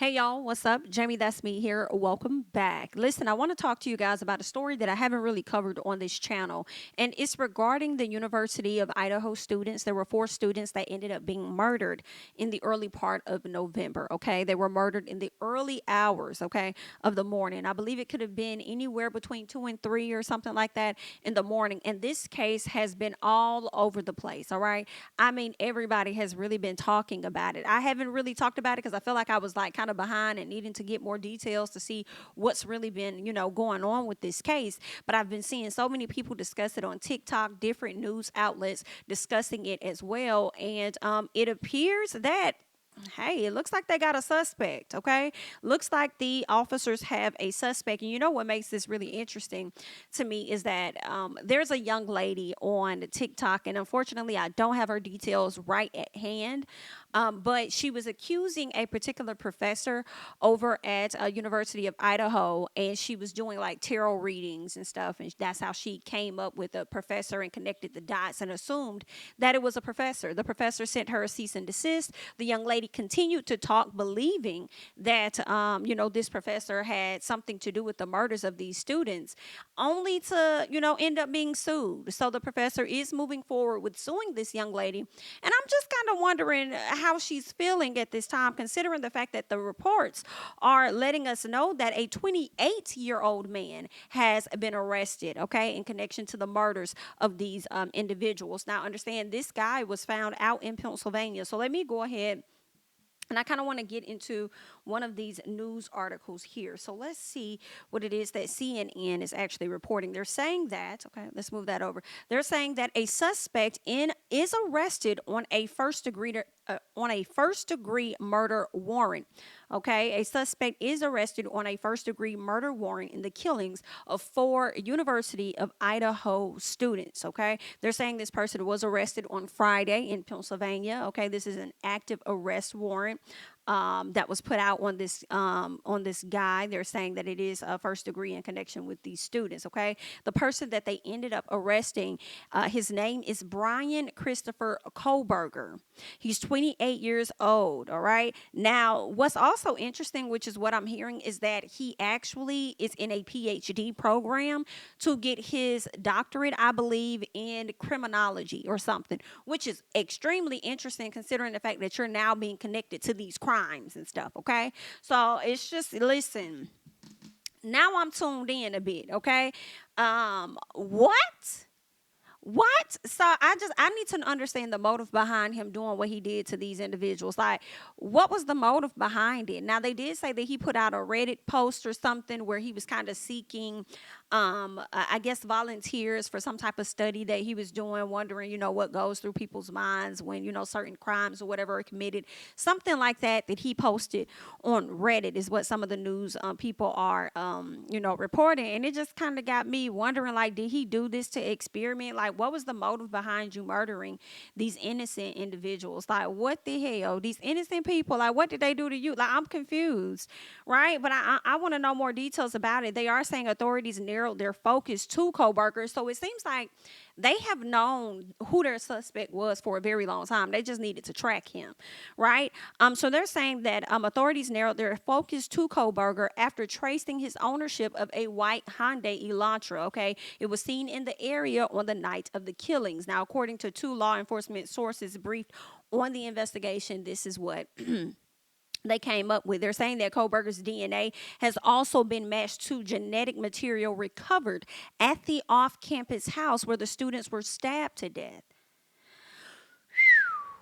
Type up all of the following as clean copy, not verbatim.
Hey y'all, what's up? JamiThatsMe here. Welcome back. Listen, I want to talk to you guys about a story that I haven't really covered on this channel, and it's regarding the University of Idaho students. There were 4 students that ended up being murdered in the early part of November. Okay, they were murdered in the early hours, okay, of the morning. I believe it could have been anywhere between 2 and 3 or something like that in the morning. And this case has been all over the place. All right, I mean, everybody has really been talking about it. I haven't really talked about it because I feel like I was like kind of behind and needing to get more details to see what's really been, going on with this case. But I've been seeing so many people discuss it on TikTok, different news outlets discussing it as well. And it appears that hey, it looks like they got a suspect, okay? Looks like the officers have a suspect. And you know what makes this really interesting to me is that there's a young lady on TikTok, and unfortunately, I don't have her details right at hand. But she was accusing a particular professor over at University of Idaho, and she was doing like tarot readings and stuff, and that's how she came up with a professor and connected the dots and assumed that it was a professor. The professor sent her a cease and desist. The young lady continued to talk, believing that this professor had something to do with the murders of these students, only to end up being sued. So the professor is moving forward with suing this young lady, and I'm just kind of wondering how she's feeling at this time, considering the fact that the reports are letting us know that a 28-year-old man has been arrested, okay, in connection to the murders of these individuals. Now, understand this guy was found out in Pennsylvania. So let me go ahead and I kind of want to get into one of these news articles here. So let's see what it is that CNN is actually reporting. They're saying that, okay, let's move that over. They're saying that a suspect is arrested on a first degree murder warrant. Okay, a suspect is arrested on a first degree murder warrant in the killings of 4 University of Idaho students. Okay, they're saying this person was arrested on Friday in Pennsylvania. Okay, this is an active arrest warrant that was put out on this guy. They're saying that it is a first degree in connection with these students. Okay, the person that they ended up arresting, his name is Bryan Christopher Kohberger. He's 28 years old. All right. Now, what's also interesting, which is what I'm hearing, is that he actually is in a PhD program to get his doctorate, I believe, in criminology or something, which is extremely interesting considering the fact that you're now being connected to these crimes and stuff. Okay. So it's just, listen, now I'm tuned in a bit. Okay. What? What? So I need to understand the motive behind him doing what he did to these individuals. Like, what was the motive behind it? Now they did say that he put out a Reddit post or something where he was kind of seeking I guess volunteers for some type of study that he was doing, wondering, what goes through people's minds when, certain crimes or whatever are committed. Something like that he posted on Reddit is what some of the news people are reporting. And it just kind of got me wondering, like, did he do this to experiment? Like, what was the motive behind you murdering these innocent individuals? Like, what the hell? These innocent people, like, what did they do to you? Like, I'm confused, right? But I want to know more details about it. They are saying authorities narrowed their focus to Kohberger. So it seems like they have known who their suspect was for a very long time. They just needed to track him, right? So they're saying that authorities narrowed their focus to Kohberger after tracing his ownership of a white Hyundai Elantra. Okay, it was seen in the area on the night of the killings. Now, according to 2 law enforcement sources briefed on the investigation, this is what they came up with. They're saying that Kohberger's DNA has also been matched to genetic material recovered at the off-campus house where the students were stabbed to death.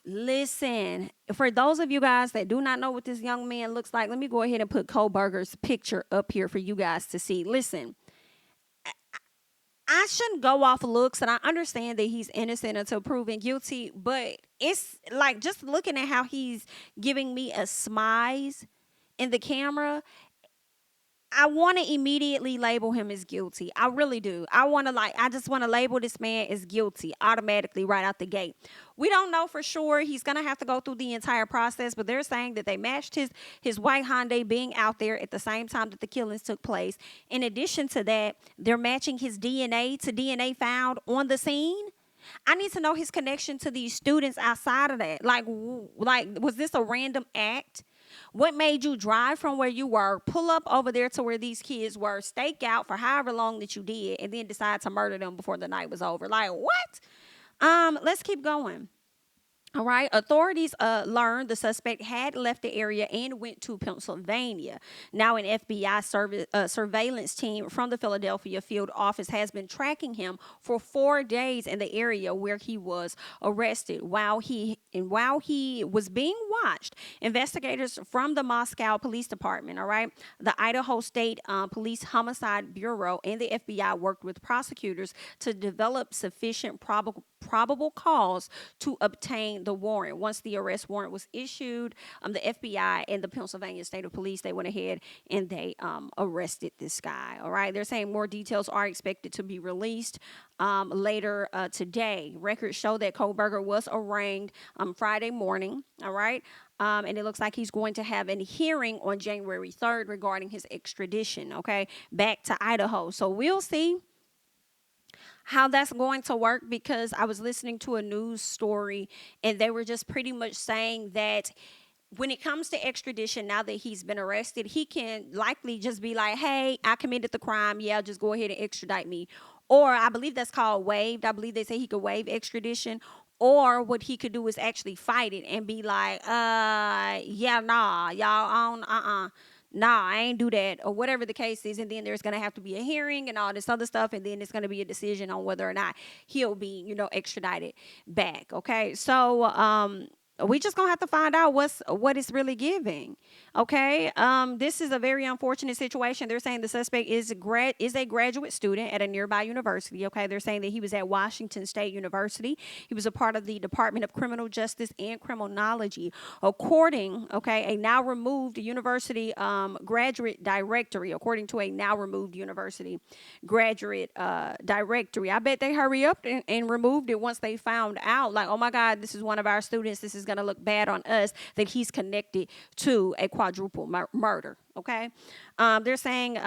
Listen, for those of you guys that do not know what this young man looks like, let me go ahead and put Kohberger's picture up here for you guys to see. Listen, I shouldn't go off looks, and I understand that he's innocent until proven guilty, but it's like just looking at how he's giving me a smize in the camera, I want to immediately label him as guilty. I really do. I just want to label this man as guilty automatically right out the gate. We don't know for sure. He's going to have to go through the entire process, but they're saying that they matched his white Hyundai being out there at the same time that the killings took place. In addition to that, they're matching his DNA to DNA found on the scene. I need to know his connection to these students outside of that. Like, was this a random act? What made you drive from where you were, pull up over there to where these kids were, stake out for however long that you did, and then decide to murder them before the night was over? Like, what? Let's keep going. All right. Authorities learned the suspect had left the area and went to Pennsylvania. Now, an FBI surveillance team from the Philadelphia field office has been tracking him for 4 days in the area where he was arrested. While he was being watched, investigators from the Moscow Police Department, all right, the Idaho State Police Homicide Bureau, and the FBI worked with prosecutors to develop sufficient probable cause to obtain the warrant. Once the arrest warrant was issued, the FBI and the Pennsylvania State Police, they went ahead and they arrested this guy. All right. They're saying more details are expected to be released later today. Records show that Kohberger was arraigned Friday morning. All right. And it looks like he's going to have a hearing on January 3rd regarding his extradition, okay, back to Idaho. So we'll see how that's going to work, because I was listening to a news story and they were just pretty much saying that when it comes to extradition, now that he's been arrested, he can likely just be like, hey, I committed the crime. Yeah, just go ahead and extradite me. Or I believe that's called waived. I believe they say he could waive extradition. Or what he could do is actually fight it and be like, yeah, nah, y'all on, nah, I ain't do that, or whatever the case is. And then there's going to have to be a hearing and all this other stuff. And then it's going to be a decision on whether or not he'll be, extradited back. Okay. So, we just gonna have to find out what it's really giving. Okay. This is a very unfortunate situation. They're saying the suspect is a graduate student at a nearby university. Okay. They're saying that he was at Washington State University. He was a part of the Department of Criminal Justice and Criminology. According to a now removed university graduate directory. I bet they hurry up and removed it once they found out, like, oh my God, this is one of our students. This is going to look bad on us that he's connected to a quadruple murder. Okay. They're saying,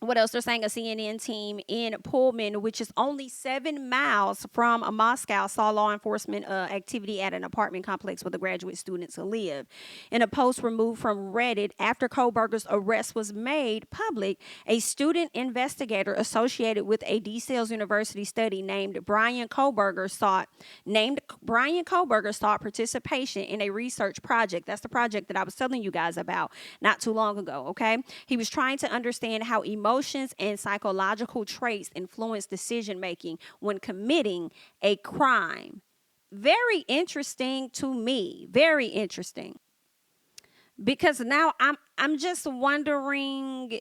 what else? They're saying a CNN team in Pullman, which is only 7 miles from Moscow, saw law enforcement activity at an apartment complex where the graduate students live. In a post removed from Reddit after Kohberger's arrest was made public, a student investigator associated with a DeSales University study named Bryan Kohberger sought participation in a research project. That's the project that I was telling you guys about not too long ago. Okay, he was trying to understand how emotions and psychological traits influence decision making when committing a crime. Very interesting to me. Very interesting. Because now I'm just wondering,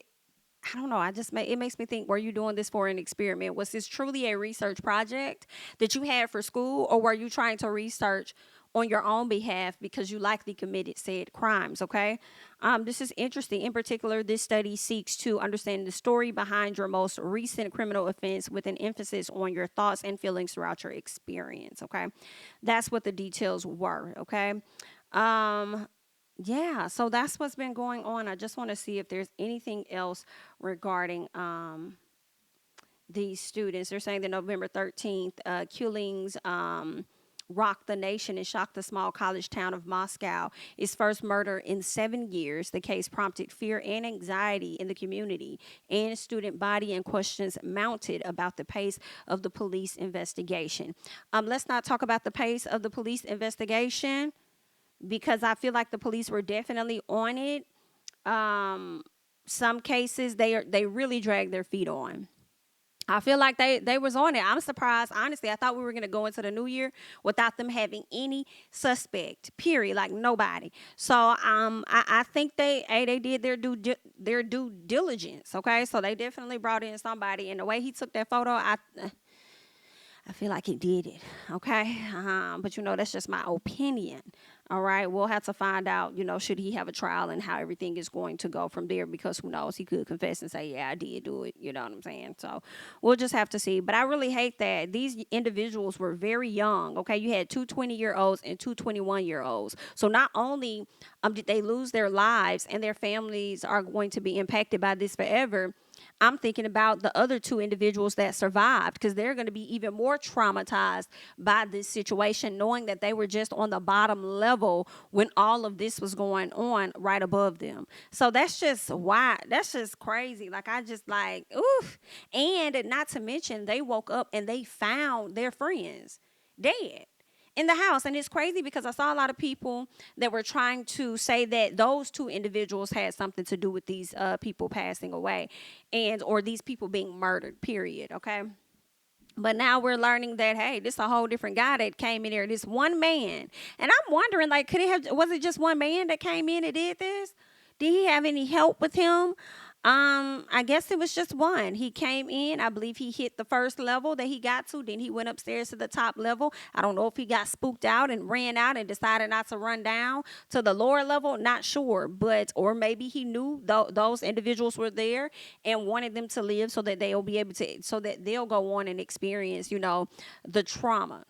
I don't know. It makes me think, were you doing this for an experiment? Was this truly a research project that you had for school, or were you trying to research on your own behalf because you likely committed said crimes? Okay. This is interesting. In particular, this study seeks to understand the story behind your most recent criminal offense with an emphasis on your thoughts and feelings throughout your experience. Okay. That's what the details were. Okay. Yeah, so that's what's been going on. I just want to see if there's anything else regarding these students. They're saying that November 13th, KiIIings rocked the nation and shocked the small college town of Moscow. Its first murder in 7 years. The case prompted fear and anxiety in the community and student body, and questions mounted about the pace of the police investigation. Let's not talk about the pace of the police investigation, because I feel like the police were definitely on it. Some cases they really dragged their feet on. I feel like they was on it. I'm surprised. Honestly, I thought we were going to go into the new year without them having any suspect, period, like nobody. So I think they did their due diligence, okay? So they definitely brought in somebody, and the way he took that photo, I feel like he did it, okay? But, that's just my opinion, all right? We'll have to find out, should he have a trial and how everything is going to go from there, because who knows? He could confess and say, yeah, I did do it, you know what I'm saying? So we'll just have to see. But I really hate that these individuals were very young, okay? You had two 20-year-olds and two 21-year-olds. So not only did they lose their lives and their families are going to be impacted by this forever, I'm thinking about the other two individuals that survived, because they're going to be even more traumatized by this situation, knowing that they were just on the bottom level when all of this was going on right above them. So that's just why, that's just crazy. Like, I just like, oof. And not to mention, they woke up and they found their friends dead in the house. And it's crazy because I saw a lot of people that were trying to say that those two individuals had something to do with these people passing away, and or these people being murdered, period. Okay. But now we're learning that, hey, this is a whole different guy that came in there, this one man. And I'm wondering, like, could it have, was it just one man that came in and did this? Did he have any help with him? I guess it was just one. He came in, I believe he hit the first level that he got to, then he went upstairs to the top level. I don't know if he got spooked out and ran out and decided not to run down to the lower level, not sure. But or maybe he knew those individuals were there and wanted them to live so that they'll be able to, so that they'll go on and experience, the trauma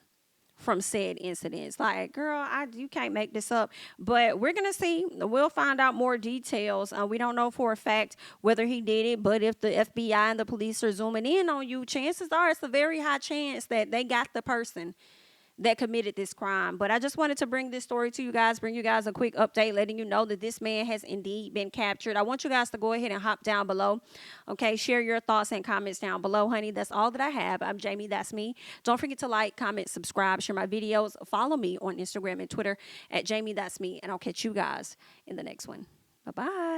from said incidents. Like, girl, you can't make this up. But we're gonna see. We'll find out more details. We don't know for a fact whether he did it, but if the FBI and the police are zooming in on you, chances are it's a very high chance that they got the person that committed this crime. But I just wanted to bring this story to you guys, bring you guys a quick update, letting you know that this man has indeed been captured. I want you guys to go ahead and hop down below. Okay, share your thoughts and comments down below, honey. That's all that I have. I'm Jamie, that's me. Don't forget to like, comment, subscribe, share my videos. Follow me on Instagram and Twitter at JamiThatsMe, and I'll catch you guys in the next one. Bye-bye.